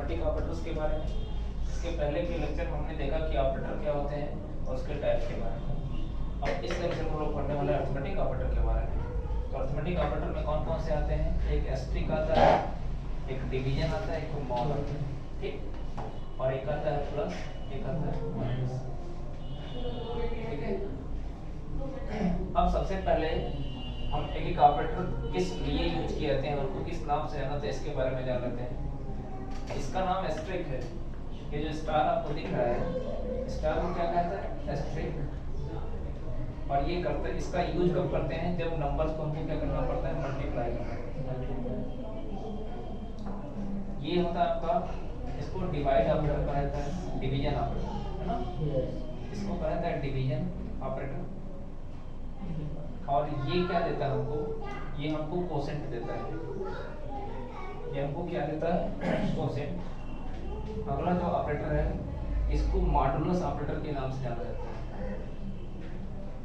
Arithmetic operators के बारे में। इसके पहले के लेक्चर में हमने देखा कि ऑपरेटर क्या होते हैं और उसके टाइप के बारे में। अब इस लेक्चर में लोग पढ़ने वाले अरिथमेटिक ऑपरेटर के बारे में। तो अरिथमेटिक ऑपरेटर में कौन कौन से आते हैं? एक एस्टेरिस्क आता है, एक डिवीजन आता है, एक मॉड आता है, ठीक, और एक आता है प्लस, एक आता है माइनस, ठीक है। अब सबसे पहले हम एक एक ऑपरेटर किस लिए यूज किए जाते हैं और उनको किस नाम से जाना था इसके बारे में जान लेते हैं। इसका नाम एस्टेरिस्क है। ये जो स्टार आपको दिख रहा है, स्टार को क्या कहता है? एस्टेरिस्क। और ये करते हैं, इसका यूज कब करते हैं? जब नंबर्स को हमको क्या करना पड़ता है? मल्टीप्लाई करना पड़ता है। ये होता है आपका, इसको डिवाइड ऑपरेटर कहा जाता है, डिवीजन ऑपरेटर, है ना? इसको कहा जाता है डिवीजन ऑपरेटर। और ये क्या देता है हमको? ये हमको कोसेंट देता है। ये हमको क्या देता है? कोसेंट। अगला जो ऑपरेटर है इसको मॉडुलस ऑपरेटर के नाम से जाना जाता है।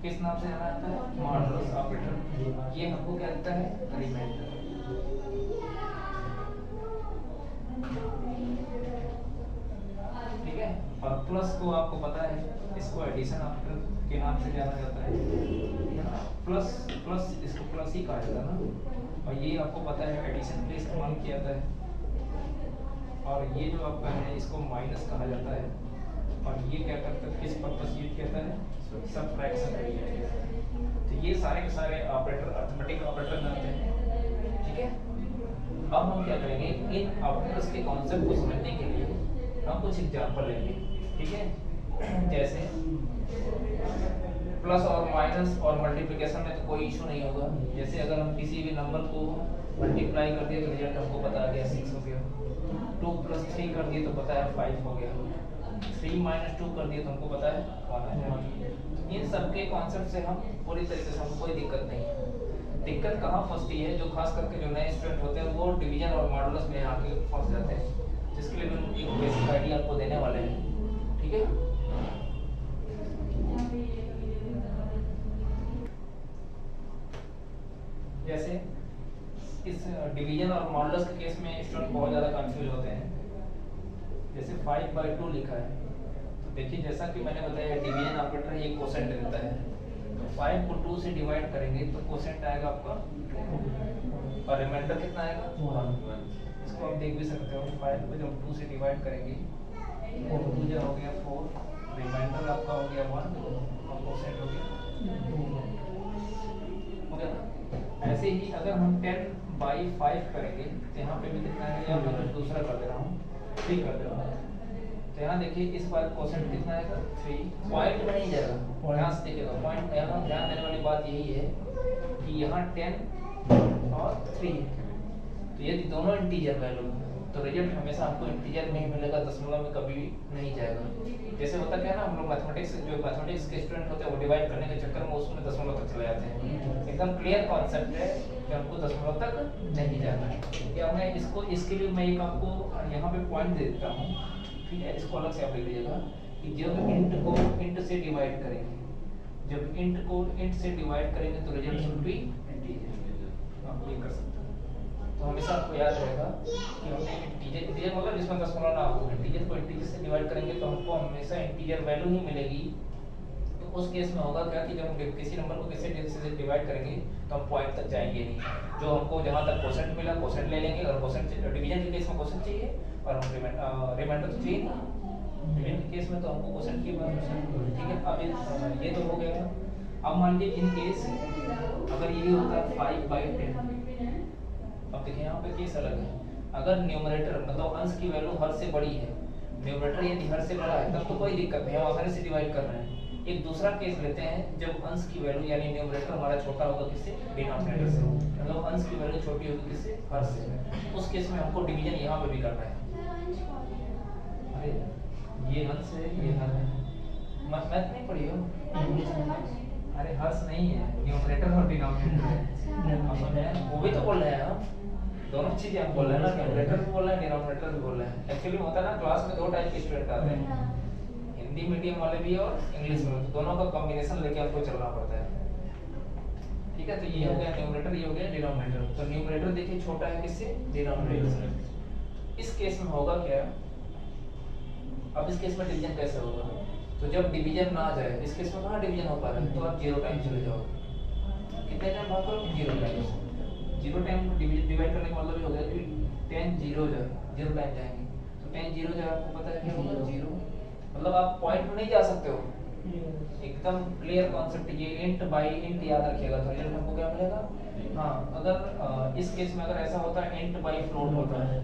किस नाम से जाना जाता है? Modulus operator. ये हमको क्या देता है? रिमाइंडर। ठीक है। और प्लस को आपको पता है, इसको एडिशन ऑपरेटर के नाम से जाना जाता है। प्लस प्लस इसको प्लस ही कहा जाता है ना। और ये आपको पता है एडिशन के लिए इस्तेमाल किया जाता है। और ये जो आपका है इसको माइनस कहा जाता है। और ये क्या करता है? किस पर्पस यूज किया जाता है? सबट्रैक्शन के लिए। तो ये सारे के सारे ऑपरेटर अरिथमेटिक ऑपरेटर आते हैं, ठीक है। अब हम क्या करेंगे, इन ऑपरेटर्स के कॉन्सेप्ट को समझने के लिए हम कुछ एग्जांपल लेंगे, ठीक है। जैसे प्लस और माइनस और मल्टीप्लिकेशन में तो कोई इशू नहीं होगा। जैसे अगर हम किसी भी नंबर को मल्टीप्लाई कर दिए तो रिजल्ट हमको पता आ गया 6 हो गया। 2 + 3 कर दिए तो पता है 5 हो गया। 3 - 2 कर दिए तो हमको पता है 1 आ जाएगा। इन सबके कॉन्सेप्ट से हम पूरी तरीके से हमको कोई दिक्कत नहीं है। दिक्कत कहाँ फंसती है? जो खास करके जो नए स्टूडेंट होते हैं वो डिवीजन और मॉडुलस में आके फंस जाते हैं, जिसके लिए हम एक बेसिक आइडिया आपको देने वाले हैं, ठीक है। जैसे इस डिवीजन और मॉडुलस के केस में स्टूडेंट बहुत ज़्यादा कंफ्यूज होते हैं। जैसे 5/2 लिखा है, तो देखिए जैसा कि मैंने बताया डिवीजन ऑपरेटर ये कोसेंट देता है। तो 5 को 2 से डिवाइड करेंगे तो कोसेंट आएगा आपका 2 और रिमाइंडर कितना आएगा? 1। इसको आप देख भी सकते हो, 5 को जब 2 से डिवाइड करेंगे 2 जो हो गया 4, रिमाइंडर आपका हो गया 1 और कोसेंट हो गया 2। ऐसे ही अगर हम 10/5 करेंगे तो यहाँ पे भी कितना है? या मैं दूसरा कर दे रहा हूँ, 3 कर दे रहा हूँ। तो यहाँ देखिए इस बार कोसेंट कितना आएगा? 3। पॉइंट में नहीं जाएगा, यहाँ से देखिएगा पॉइंट। यहाँ ध्यान देने वाली बात यही है कि यहाँ 10 और 3 है, तो यदि दोनों इंटीजर वैल्यू तो रिजल्ट हमेशा आपको इंटीजर में ही मिलेगा, दशमलव में कभी नहीं जाएगा। जैसे होता क्या है ना, हम लोग मैथमेटिक्स के स्टूडेंट होते हैं वो डिवाइड करने के चक्कर में उसमें दशमलव तक चले जाते हैं। एकदम क्लियर कॉन्सेप्ट है कि हमको दशमलव तक नहीं जाना है। या मैं इसको, इसके लिए मैं एक आपको यहाँ पे पॉइंट दे देता हूँ, ठीक है। इसको अलग से आप लिख लीजिएगा कि जब इंट को इंट से डिवाइड करेंगे, जब इंट को इंट से डिवाइड करेंगे तो रिजल्ट शुड बी इंटीजर। आप ये कर सकते हैं। तो हमेशा आपको याद रहेगा कि हमने इंटीजर मतलब जिसमें दशमलव ना हो, इंटीजर को इंटीजर से डिवाइड करेंगे तो हमको हमेशा इंटीजर वैल्यू ही मिलेगी। तो उस केस में होगा क्या कि जब हम किसी नंबर को किसी से डिवाइड करेंगे तो हम पॉइंट तक जाएंगे नहीं। जो हमको जहाँ तक कोसेंट मिला कोसेंट ले लेंगे, और कोसेंट डिवीजन के केस में कोसेंट चाहिए और हम रिमाइंडर तो चाहिए नहीं। डिवीजन के केस में तो हमको कोसेंट की बात, ठीक है। अब ये तो हो गया। अब मान लीजिए इन केस अगर ये होता है 5/10, अब देखिए यहाँ पे केस अलग है। अगर न्यूमरेटर मतलब अंश की वैल्यू हर से बड़ी है, न्यूमरेटर यदि हर से बड़ा है तब तो कोई दिक्कत नहीं, हम आसानी से डिवाइड कर रहे हैं। एक दूसरा केस लेते हैं जब अंश की वैल्यू यानी न्यूमरेटर हमारा छोटा होगा किससे? डिनोमिनेटर से। मतलब अंश की वैल्यू छोटी होगी किससे? हर से। उस केस में हमको डिवीजन यहाँ पे भी करना है। अरे ये अंश है, ये हर है। मैथ नहीं पढ़ी हो? अरे हर्ष नहीं है, न्यूमरेटर और डिनोमिनेटर है। वो भी तो बोल रहे हैं हम, दोनों चीजें हम बोल रहे हैं ना, न्यूमरेटर भी बोल रहे हैं डिनोमिनेटर भी बोल रहे हैं। एक्चुअली होता है ना, क्लास में 2 टाइप के स्टूडेंट आते हैं, हिंदी मीडियम वाले भी और इंग्लिश में, तो दोनों का कॉम्बिनेशन लेके आपको चलना पड़ता है, ठीक है। तो ये हो गया न्यूमरेटर, ये हो गया डिनोमिनेटर। तो न्यूमरेटर देखिए छोटा है किससे? डिनोमिनेटर से। इस केस में होगा क्या, अब इस केस में डिवीजन कैसे होगा, तो जब डिवीजन ना आ जाए, इस केस में कहाँ डिवीजन हो पा रहा है, तो आप 0 टाइम चले जाओ, कितने टाइम भाग करो, 0 टाइम। 0 टाइम डिवाइड करने का मतलब ये हो गया कि 10 0 टाइम जाएंगे, तो 10 0 आपको पता है क्या होगा, 0, मतलब आप पॉइंट में नहीं जा सकते हो, एकदम क्लियर कॉन्सेप्ट। ये इंट बाय इंट याद रखिएगा, तो रिजल्ट हमको क्या मिलेगा। हाँ, अगर इस केस में अगर ऐसा होता है इंट बाय फ्लोट होता है,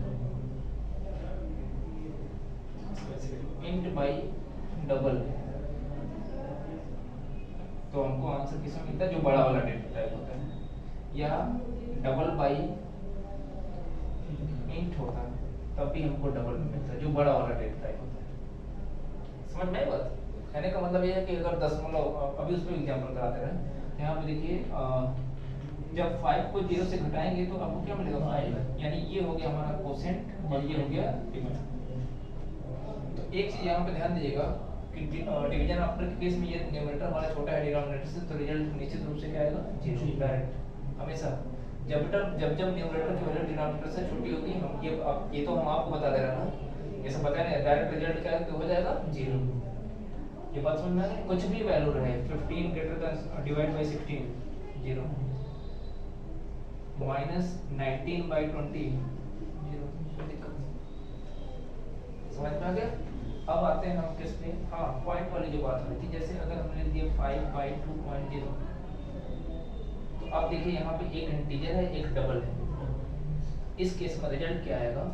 इंट बाय डबल, तो हमको आंसर किसमें मिलता है, जो बड़ा वाला डेटा टाइप होता है, या डबल बाय इंट होता है तब भी हमको डबल मिलता है, जो बड़ा वाला डेटा टाइप होता है। समझ में आई बात? कहने का मतलब ये है कि अगर दशमलव, अभी उसमें एग्जांपल कराते रहे, यहाँ पे देखिए जब 5 को 0 से घटाएंगे तो आपको क्या मिलेगा, 5, यानी ये हो गया हमारा कोसेंट और ये हो गया डिविजन। तो एक चीज यहाँ पे ध्यान दीजिएगा कि डिवीजन ऑपरेटर के केस में ये न्यूमरेटर हमारा छोटा है डिनोमिनेटर से, तो रिजल्ट निश्चित रूप से क्या आएगा, 0 डायरेक्ट हमेशा। जब न्यूमरेटर की वैल्यू डिनोमिनेटर से छोटी होगी, हम ये तो हम आपको बता दे रहे हैं ना, ये सब बता रहे हैं, डायरेक्ट रिजल्ट क्या हो जाएगा, 0। ये बात समझ में आ गई, कुछ भी वैल्यू रहे, 15 greater than divide by 16 0, minus 19 by 20 0, कोई दिक्कत नहीं। समझ में आ गया? अब आते हैं हम किस पे, हाँ पॉइंट वाली जो बात हो रही थी, जैसे अगर हमने लिख दिया 5 बाय 2.0, तो अब देखिए यहाँ पे एक इंटीजर है एक डबल है, इस केस में रिजल्ट क्या आएगा,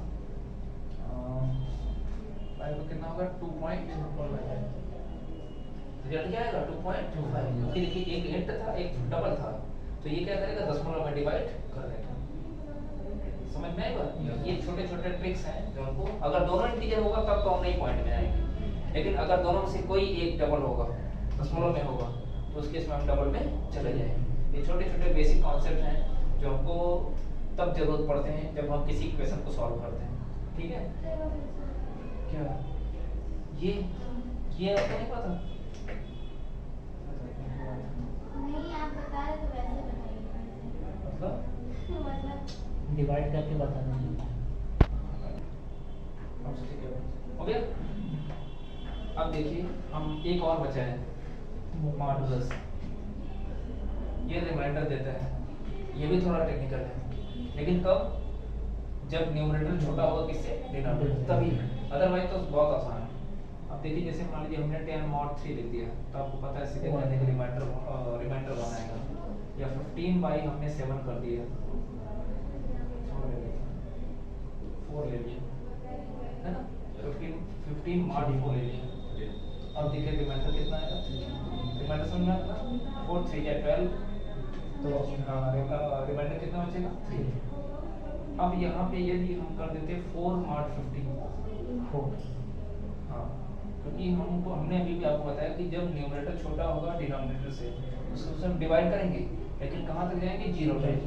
5 में कितना होगा, 2.25, रिजल्ट क्या आएगा 2.25, क्योंकि देखिए एक इंट था एक डबल था, तो ये क्या करेगा, दशमलव में डिवाइड कर देगा। समझ में आएगा? ये छोटे छोटे ट्रिक्स हैं जो हमको, अगर दोनों इंटीजर होगा तब तो हम नहीं पॉइंट में आएंगे, लेकिन अगर दोनों में से कोई एक डबल होगा, दशमलव में होगा, तो उस केस में हम डबल में चले जाएंगे। ये छोटे छोटे बेसिक कॉन्सेप्ट हैं जो हमको तब जरूरत पड़ते हैं जब हम किसी क्वेश्चन को सॉल्व करते हैं, ठीक है। क्या ये आपको नहीं पता? नहीं, आप बता रहे तो वैसे बताइए, मतलब डिवाइड करके बता दीजिए। हो गया? अब देखिए हम एक और बचा है, मॉडुलस, ये रिमाइंडर देता है, ये भी थोड़ा टेक्निकल है, लेकिन कब, जब न्यूमरेटर छोटा होगा किससे, डिनोमिनेटर, तभी, अदरवाइज तो बहुत आसान है। अब देखिए जैसे मान लीजिए हमने 10 mod 3 लिख दिया, तो आपको पता है सीधे जाने के रिमाइंडर बनाएगा, या 15 बाई हमने 7 कर दिया, 4 ले लिया, है ना, 15 mod 4 ले लिया, अब देखिए रिमाइंडर कितना आएगा, रिमाइंडर समझ में आता है, 4 3 या 12, तो रिमाइंडर कितना बचेगा, 3। अब यहाँ पे यदि हम कर देते 4 mod 15, हाँ, क्योंकि हमने अभी भी आपको बताया कि जब न्यूमरेटर छोटा होगा डिनोमिनेटर से, उसको हम डिवाइड करेंगे, लेकिन कहाँ तक जाएंगे, 0 टाइम,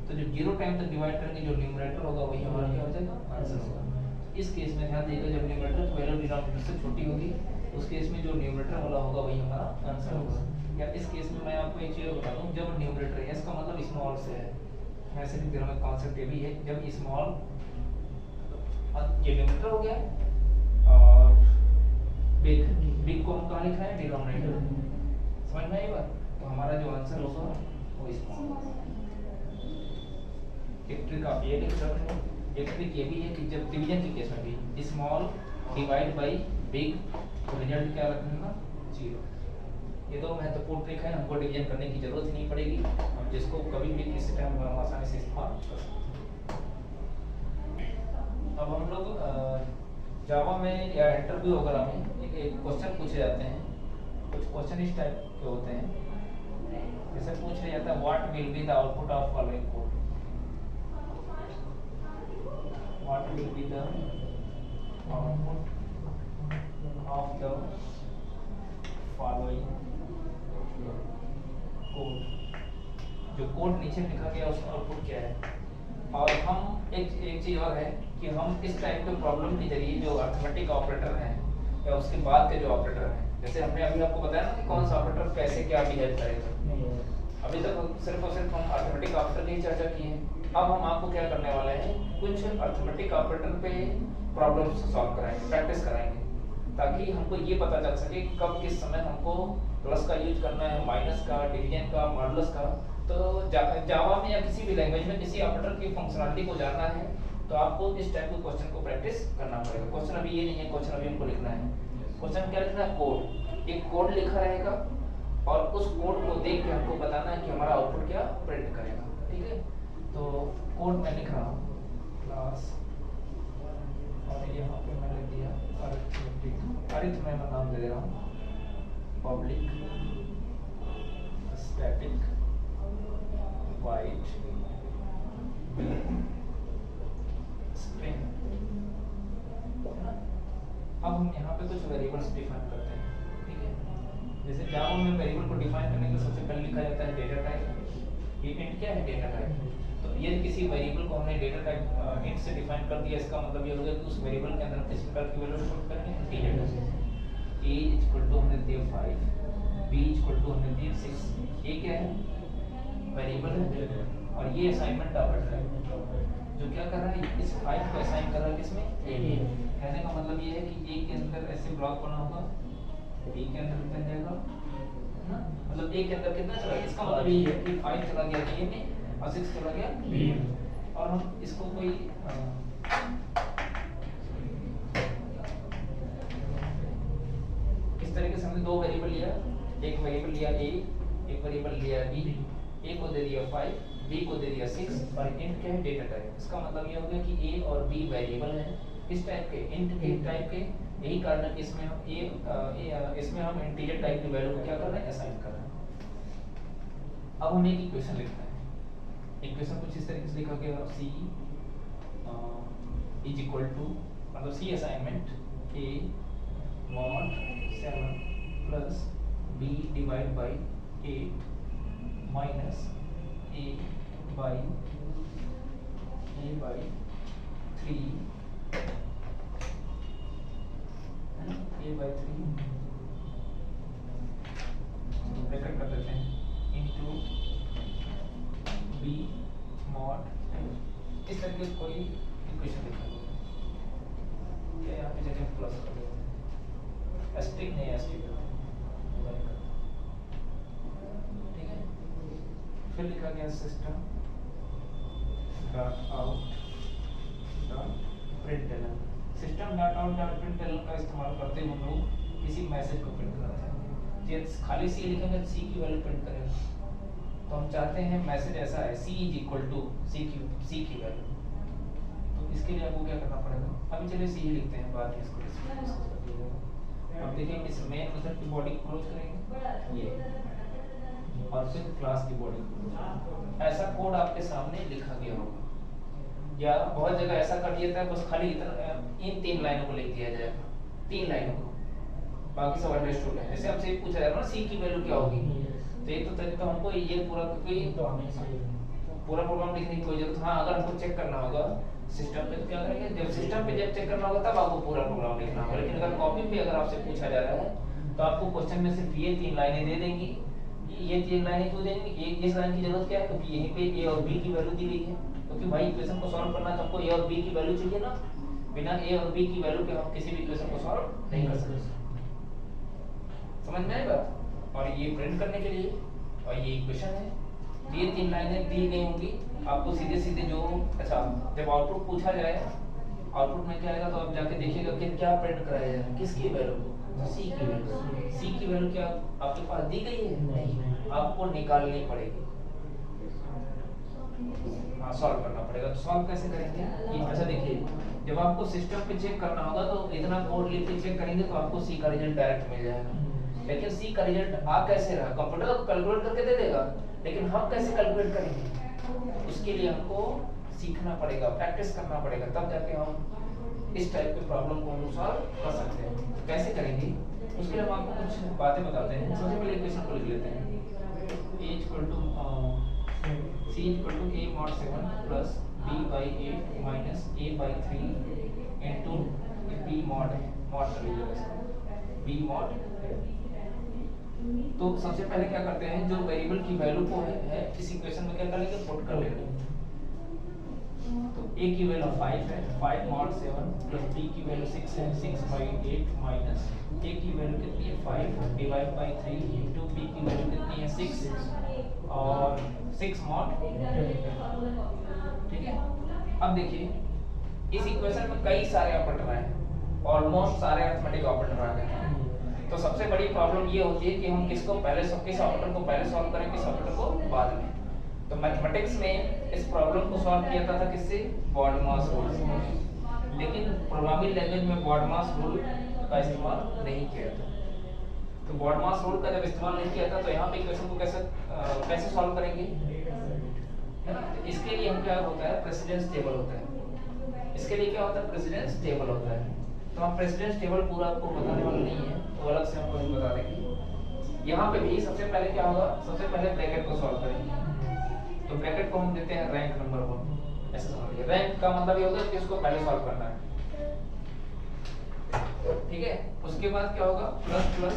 तो जब 0 टाइम तक डिवाइड करेंगे, जो न्यूमरेटर होगा वही हमारा क्या हो जाएगा, आंसर होगा। इस केस में ध्यान देगा, जब न्यूमरेटर की वैल्यू डिनोमिनेटर से छोटी होगी, उस केस में जो न्यूमरेटर वाला होगा वही हमारा आंसर होगा। या इस केस में मैं आपको एक चीज बता दूं, जब न्यूमरेटर है, इसका मतलब स्मॉल से है, वैसे भी दिनों में कॉन्सेप्ट ये भी है, जब स्मॉल, ये न्यूमरेटर हो गया और बिग को हम कहाँ लिख रहे हैं, डिनोमिनेटर, समझ में आई बात? तो हमारा जो आंसर होगा वो स्मॉल। एक ट्रिक आप ये लिख सकते हैं, एक ट्रिक ये भी है कि जब डिवीजन के केस में भी स्मॉल डिवाइड बाय बिग, तो रिजल्ट क्या रखना, 0। ये दो महत्वपूर्ण ट्रिक है, हमको डिवीजन करने की जरूरत नहीं पड़ेगी, हम जिसको कभी भी किसी टाइम हम आसानी से इस्तेमाल कर सकते हैं। अब हम लोग जावा में या इंटरव्यू वगैरह में एक क्वेश्चन पूछे जाते हैं, कुछ क्वेश्चन इस टाइप के होते हैं, जैसे पूछ लिया जाता है what will be the output of following code, what will be the output of the following code, जो कोड नीचे लिखा गया उसका आउटपुट क्या है। और हम एक चीज और है कि हम इस टाइप के प्रॉब्लम के जरिए जो अरिथमेटिक ऑपरेटर हैं या उसके बाद के जो ऑपरेटर हैं, जैसे हमने अभी आपको बताया ना कि कौन सा ऑपरेटर कैसे क्या बिहेव करेगा, अभी तक सिर्फ और सिर्फ हम अरिथमेटिक ऑपरेटर की चर्चा की है, अब हम आपको क्या करने वाले हैं, कुछ अरिथमेटिक ऑपरेटर पे प्रॉब्लम्स सॉल्व कराएंगे, प्रैक्टिस कराएंगे, ताकि हमको ये पता चल सके कब किस समय हमको प्लस का यूज करना है, माइनस का, डिवीजन का, मॉडुलस का। तो जावा में या किसी भी लैंग्वेज में किसी ऑपरेटर की फंक्शनलिटी को जानना है तो आपको इस टाइप के क्वेश्चन को प्रैक्टिस करना पड़ेगा। क्वेश्चन अभी ये नहीं है, क्वेश्चन अभी हमको लिखना है। क्वेश्चन क्या लिखना है, कोड, एक कोड लिखा रहेगा और उस कोड को देख के हमको बताना है कि हमारा आउटपुट क्या प्रिंट करेगा। ठीक है, तो कोड मैं लिख रहा हूँ, क्लास, और यहाँ पे मैं लिख दिया अरिथ में मैं नाम दे दे रहा हूँ, पब्लिक स्टैटिक वाइड स्ट्रिंग। अब हम यहाँ पे कुछ वेरिएबल्स डिफाइन करते हैं। ठीक है, जैसे जावा में वेरिएबल को डिफाइन करने के लिए सबसे पहले लिखा जाता है डेटा टाइप। ये इंट क्या है, डेटा टाइप। तो ये किसी वेरिएबल को हमने डेटा टाइप इंट से डिफाइन कर दिया, इसका मतलब ये हो गया कि उस वेरिएबल के अंदर किस प्रकार की वैल्यू स्टोर करेंगे, इंटीजर। a इक्वल टू हमने दिया 5, b इक्वल टू हमने दिया 6। ये क्या है, वेरिएबल है, और ये असाइनमेंट ऑपरेटर है जो क्या कर रहा है, इस 5 को असाइन कर रहा है किसमें, a में। कहने का मतलब ये है कि a के अंदर ऐसे ब्लॉक बना होगा, b के अंदर कितना जाएगा ना, मतलब a के अंदर कितना चला गया, इसका मतलब ये है कि 5 चला गया a में और 6 चला गया b में। और हम इसको कोई इस तरीके से हमने दो वेरिएबल लिया, एक वेरिएबल लिया a, एक वेरिएबल लिया b, a को दे दिया 5, b को दे दिया 6, और इंट क्या है, डेटा टाइप। इसका मतलब ये हो गया कि a और b वेरिएबल हैं इस टाइप के, इंट के टाइप के। यही कारण है कि इसमें हम इसमें हम इंटीजर टाइप की वैल्यू को क्या कर रहे हैं, असाइन कर रहे हैं। अब हमें एक इक्वेशन लिखना है। इक्वेशन कुछ इस तरीके से लिखा गया, c इज इक्वल टू, मतलब c assignment a mod 7 plus b divide by 8 minus a by 3 a by 3 bracket कर देते हैं इनटू b mod। इस तरीके से कोई इक्वेशन लिखा होगा, यहाँ पे जगह प्लस कर देते हैं, एस्ट्रिक नहीं एस्ट्रिक। ठीक है, फिर लिखा गया system dot out dot println. System dot out dot println का इस्तेमाल करते हुए हम लोग किसी मैसेज को प्रिंट करना चाहते हैं। ये खाली सी लिखेंगे तो सी की वैल्यू प्रिंट करेगा, तो हम चाहते हैं मैसेज ऐसा है, c इज इक्वल टू सी की वैल्यू। तो इसके लिए आपको क्या करना पड़ेगा, अभी चलिए सी ही लिखते हैं, बाद में इसको डिस्कस कर दीजिएगा। अब देखिए इस मेन मेथड की बॉडी को क्लोज करेंगे ये, और फिर क्लास की बॉडी को। ऐसा कोड आपके सामने लिखा गया होगा, या बहुत जगह ऐसा कर दिया था बस खाली इतना इन 3 लाइनों को लिख दिया जाएगा, 3 लाइनों को, बाकी सब अंडरस्टूड है। जैसे हमसे पूछा जाएगा ना सी की वैल्यू क्या होगी, तो एक तो तरीका हमको ये पूरा प्रोग्राम लिखने की कोई जरूरत, हाँ अगर हमको चेक करना होगा सिस्टम पे तो क्या करेंगे, जब सिस्टम पे जब चेक करना होगा तब आपको पूरा प्रोग्राम लिखना होगा। लेकिन अगर कॉपी पे अगर आपसे पूछा जा रहा है तो आपको क्वेश्चन में सिर्फ ये 3 लाइनें दे देंगी। ये 3 लाइनें क्यों देंगी, इस लाइन की जरूरत क्या है, क्योंकि यहीं पे a और b की वैल्यू दी गई है। क्योंकि भाई इक्वेशन को सॉल्व करना तो हमको a और b की वैल्यू चाहिए ना, बिना a और b की वैल्यू के हम किसी भी इक्वेशन को सॉल्व नहीं कर सकते। समझ में आई बात। और ये प्रिंट करने के लिए, और ये इक्वेशन है, ये 3 लाइनें दी गई होंगी आपको सीधे सीधे जो, अच्छा जब आउटपुट पूछा जाए, आउटपुट में क्या आएगा तो आप जाके देखिएगा कि क्या प्रिंट कराया जाए, किसकी वैल्यू, सी की वैल्यू। सी की वैल्यू क्या आपके पास दी गई है, नहीं, आपको निकालनी पड़ेगी, हाँ सॉल्व करना पड़ेगा। तो सॉल्व कैसे करेंगे, ये अच्छा देखिए, जब आपको सिस्टम पे चेक करना होगा तो इतना कोड लिख के चेक करेंगे तो आपको सी का रिजल्ट डायरेक्ट मिल जाएगा। लेकिन सी का रिजल्ट आ कैसे रहा, कंप्यूटर तो कैलकुलेट करके दे देगा, लेकिन हम कैसे कैलकुलेट करेंगे, उसके लिए हमको सीखना पड़ेगा, प्रैक्टिस करना पड़ेगा, तब जाके हम इस टाइप के प्रॉब्लम को हम सॉल्व कर सकते हैं। तो कैसे करेंगे, उसके लिए हम आपको कुछ बातें बताते हैं। सबसे पहले इक्वेशन को लिख लेते हैं, a equal to c equal to a mod 7 plus b by 8 minus a by 3 into b mod कर लीजिएगा इसको, b mod। तो सबसे पहले क्या करते हैं, जो वेरिएबल की वैल्यू को है इस इक्वेशन में क्या करेंगे, पुट कर लेंगे। तो a की वैल्यू 5 है, 5 mod 7 प्लस b की वैल्यू 6 है, 6/8 माइनस a की वैल्यू कितनी है 5 डिवाइड बाय 3 इनटू b की वैल्यू कितनी है 6 और 6 mod। ठीक है, अब देखिए इस इक्वेशन में कई सारे ऑपरेटर हैं, ऑलमोस्ट सारे अरिथमेटिक ऑपरेटर आ गए हैं। तो सबसे बड़ी प्रॉब्लम ये होती है कि हम किस ऑपरेटर को पहले सॉल्व करें, किस ऑपरेटर को बाद में। तो मैथमेटिक्स में इस प्रॉब्लम को सॉल्व किया था किससे, बॉडमास रूल से, लेकिन प्रोग्रामिंग लैंग्वेज में बॉडमास रूल का इस्तेमाल नहीं किया था। तो बॉडमास रूल का जब इस्तेमाल नहीं किया था तो यहाँ पे इक्वेशन को कैसे सॉल्व करेंगे, है ना। तो इसके लिए हम क्या होता है, प्रेसिडेंस टेबल होता है। इसके लिए क्या होता है, प्रेसिडेंस टेबल होता है। तो हम प्रेसिडेंस टेबल पूरा आपको बताने वाला नहीं है, तो अलग से हमको बता देंगे। यहाँ पे भी सबसे पहले क्या होगा, सबसे पहले ब्रैकेट को सॉल्व करेंगे। तो ब्रैकेट को हम देते हैं रैंक नंबर 1, ऐसे समझिए। रैंक का मतलब ये होता है कि इसको पहले सॉल्व करना है, ठीक है। उसके बाद क्या होगा, प्लस प्लस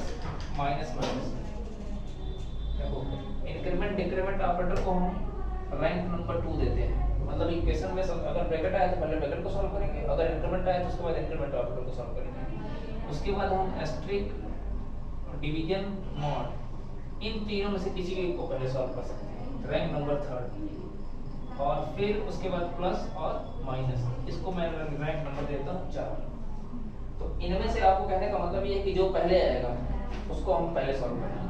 माइनस माइनस। देखो इंक्रीमेंट डिक्रीमेंट ऑपरेटर को हम रैंक नंबर 2 देते हैं। मतलब इक्वेशन में अगर ब्रैकेट आया तो पहले ब्रैकेट को सॉल्व करेंगे, अगर इंक्रीमेंट आया तो उसके बाद इंक्रीमेंट ऑपरेटर को सॉल्व करेंगे। उसके बाद हम एस्टेरिक, डिवीजन, मॉड, इन तीनों में से किसी एक को पहले सॉल्व कर सकते हैं, रैंक नंबर 3। और फिर उसके बाद प्लस और माइनस, इसको मैं रैंक नंबर देता हूँ 4। तो इनमें से आपको कहने का मतलब ये है कि जो पहले आएगा उसको हम पहले सॉल्व करेंगे,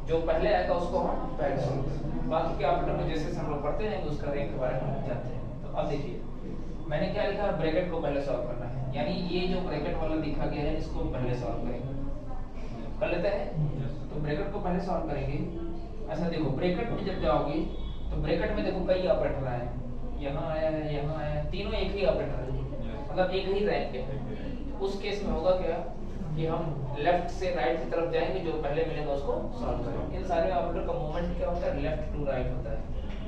जो पहले आएगा उसको हम पहले सॉल्व करेंगे। बाकी के ऑपरेटर में जैसे हम लोग पढ़ते हैं उसका रैंक के बारे में हम जानते हैं। तो अब देखिए मैंने क्या लिखा, ब्रैकेट को पहले सॉल्व करना है, यानी ये जो ब्रैकेट वाला लिखा गया है इसको पहले सॉल्व करेंगे, कर लेते हैं। तो ब्रैकेट को पहले सॉल्व करेंगे। ऐसा देखो ब्रैकेट में जब जाओगे तो ब्रैकेट में देखो कई ऑपरेटर आए हैं, यहाँ आया है, यहाँ आया है, तीनों एक ही ऑपरेटर है, मतलब एक ही रैंक है। उस केस में होगा क्या कि हम लेफ्ट से राइट की तरफ जाएंगे, जो पहले मिलेगा उसको सॉल्व करेंगे। इन सारे ऑपरेटर का मूवमेंट क्या होता है, लेफ्ट टू राइट होता है,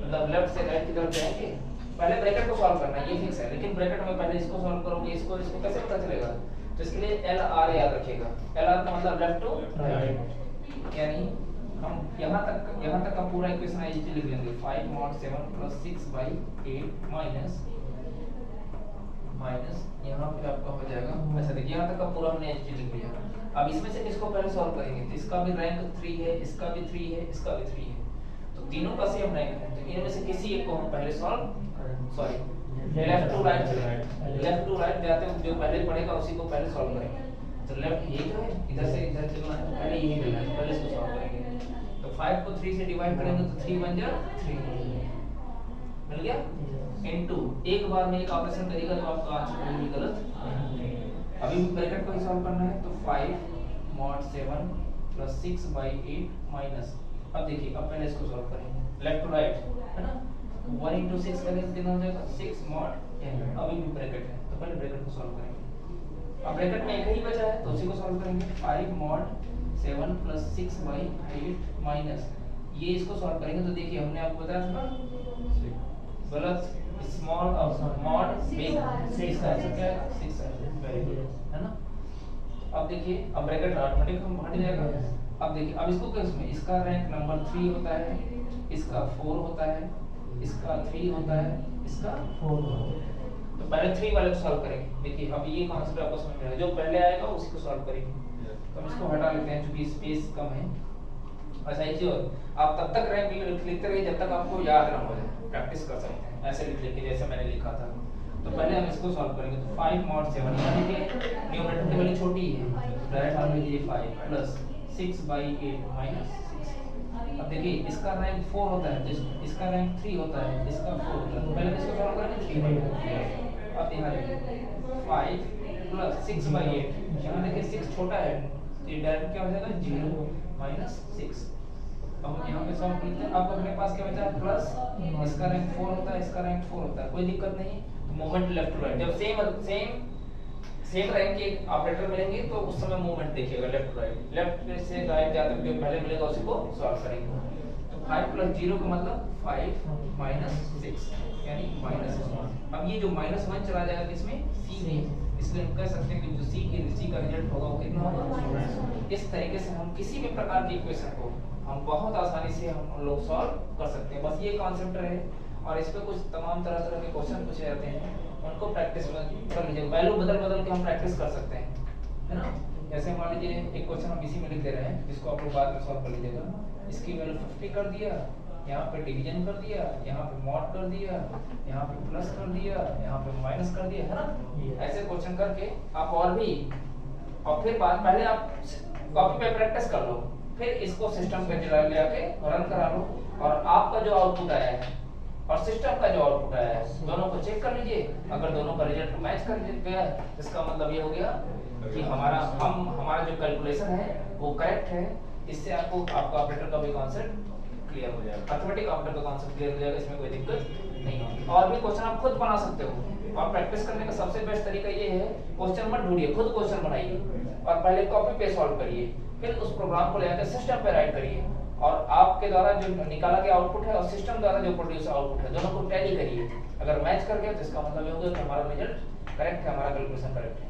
मतलब लेफ्ट से राइट की तरफ जाएंगे। पहले ब्रैकेट को सॉल्व करना है, ये फिक्स है, लेकिन ब्रैकेट में पहले इसको सॉल्व करोगे, इसको कैसे पता चलेगा। तो इसके लिए LR याद रखिएगा। LR का मतलब लेफ्ट टू राइट, यानी हम यहाँ तक का पूरा इक्वेशन ऐसे लिख लेंगे, 5 mod 7 प्लस 6/8 माइनस यहाँ पे आपका हो जाएगा। अच्छा देखिए यहाँ तक का पूरा हमने ऐसे लिख लिया। अब इसमें से किसको पहले सॉल्व करेंगे, तो इसका भी रैंक 3 है, इसका भी 3 है, इसका भी 3 है, तो तीनों का सेम रैंक है। तो इनमें से किसी एक को हम पहले लेफ्ट टू राइट चलेंगे, लेफ्ट टू राइट जाते हैं, जो पहले पढ़ेगा उसी को पहले सॉल्व करेंगे। तो लेफ्ट ये जो है इधर से इधर चलना है, पहले यही मिलना है, पहले इसको सॉल्व करेंगे। तो 5 को 3 से डिवाइड करेंगे तो 3 बन जाए 3 मिल गया, इनटू एक बार में एक ऑपरेशन करेगा तो आपका आंसर बिल्कुल गलत। अभी ब्रैकेट को ही सॉल्व करना है, तो 5 mod 7 प्लस 6/8 माइनस। अब देखिए अब पहले इसको सॉल्व करेंगे लेफ्ट टू राइट, है ना। 1 into 6 करेंगे तो कितना हो जाएगा 6 mod 10। अभी भी ब्रैकेट है तो पहले ब्रैकेट को सॉल्व करेंगे। अब ब्रैकेट में एक ही बचा है तो उसी को सॉल्व करेंगे। 5 mod 7 प्लस 6/8 माइनस, ये इसको सॉल्व करेंगे तो देखिए हमने आपको बताया था ना गलत, स्मॉल mod बिग 6 का आंसर क्या है 6 है, वेरी गुड, है ना। अब देखिए अब ब्रैकेट ऑटोमेटिक हम हट जाएगा। अब देखिए अब इसको किस में, इसका रैंक नंबर 3 होता है, इसका 4 होता है, इसका 3 होता है, इसका 4 होता है। तो पहले 3 वाले को सॉल्व करेंगे। देखिए अब ये कॉन्सेप्ट आपको समझ में आएगा, जो पहले आएगा उसी को सॉल्व करेंगे। तो हम इसको हटा लेते हैं क्योंकि स्पेस कम है। अच्छा एक चीज और, आप तब तक रैंक लिखते रहिए जब तक आपको याद ना हो जाए, प्रैक्टिस कर सकते हैं ऐसे लिख के जैसे मैंने लिखा था। तो पहले हम इसको सॉल्व करेंगे। तो 5 mod 7 यानी कि न्यूमरेटर टेबल छोटी है, डायरेक्ट फॉर्म में दीजिए 5 प्लस 6/8 माइनस 6। अब देखिए इसका रैंक 4 होता है, इसका रैंक 3 होता है, इसका 4 होता है, तो पहले इसको सॉल्व करेंगे 3। अब यहाँ देखिए 5 प्लस 6/8, यहाँ देखिए 6 छोटा है तो ये डायरेक्ट क्या हो जाएगा 0 माइनस 6। अब हम यहाँ पे सॉल्व करते हैं। अब अपने पास क्या बचा है प्लस, इसका रैंक 4 होता है, इसका रैंक 4 होता है, कोई दिक्कत नहीं। मूवमेंट लेफ्ट टू राइट, जब सेम रैंक के ऑपरेटर मिलेंगे तो उस समय मूवमेंट देखिएगा लेफ्ट टू राइट, लेफ्ट से राइट जाते हुए पहले मिलेगा उसी को सॉल्व करेंगे। तो 5 प्लस 0 का मतलब 5 माइनस 6 यानी -1। अब ये जो -1 चला जाएगा किसमें, सी में, इसलिए हम कह सकते हैं कि जो सी का रिजल्ट होगा वो कितना होगा। इस तरीके से हम किसी भी प्रकार की इक्वेशन को हम बहुत आसानी से हम लोग सॉल्व कर सकते हैं। बस ये कॉन्सेप्ट रहे और इस पे कुछ तमाम तरह तरह के क्वेश्चन पूछे जाते हैं, उनको प्रैक्टिस कर लीजिए। वैल्यू बदल बदल के हम प्रैक्टिस कर सकते हैं, है ना। जैसे मान लीजिए एक क्वेश्चन हम इसी में लिख दे रहे हैं, जिसको आप लोग बाद में सॉल्व कर लीजिएगा। इसकी वैल्यू 50 कर दिया, यहाँ पे डिवीजन कर दिया, यहाँ पे मॉड कर दिया, यहाँ पे प्लस कर दिया, यहाँ पे माइनस कर दिया, है ना। ऐसे क्वेश्चन करके आप और भी, और फिर बाद पहले आप कॉपी पे प्रैक्टिस कर लो, फिर इसको सिस्टम पे ले आके रन करा लो, और आपका जो आउटपुट आया है और सिस्टम का जो आउटपुट आया है, दोनों को चेक कर लीजिए। अगर दोनों का रिजल्ट मैच कर गया, इसका मतलब ये हो गया कि हमारा जो कैलकुलेशन है वो करेक्ट है। इससे आपको आपका ऑपरेटर का भी कॉन्सेप्ट क्लियर हो जाएगा, अरिथमेटिक ऑपरेटर का कॉन्सेप्ट क्लियर हो जाएगा, इसमें कोई दिक्कत नहीं होगी। और भी क्वेश्चन आप खुद बना सकते हो, और प्रैक्टिस करने का सबसे बेस्ट तरीका ये है, क्वेश्चन मत ढूंढिए, खुद क्वेश्चन बनाइए और पहले कॉपी पे सॉल्व करिए, फिर उस प्रोग्राम को लेकर सिस्टम पे राइट करिए, और आपके द्वारा जो निकाला गया आउटपुट है और सिस्टम द्वारा जो प्रोड्यूस आउटपुट है, दोनों को टैली करिए। अगर मैच कर गया तो इसका मतलब ये होगा कि हमारा रिजल्ट करेक्ट है, हमारा कैलकुलेशन करेक्ट है।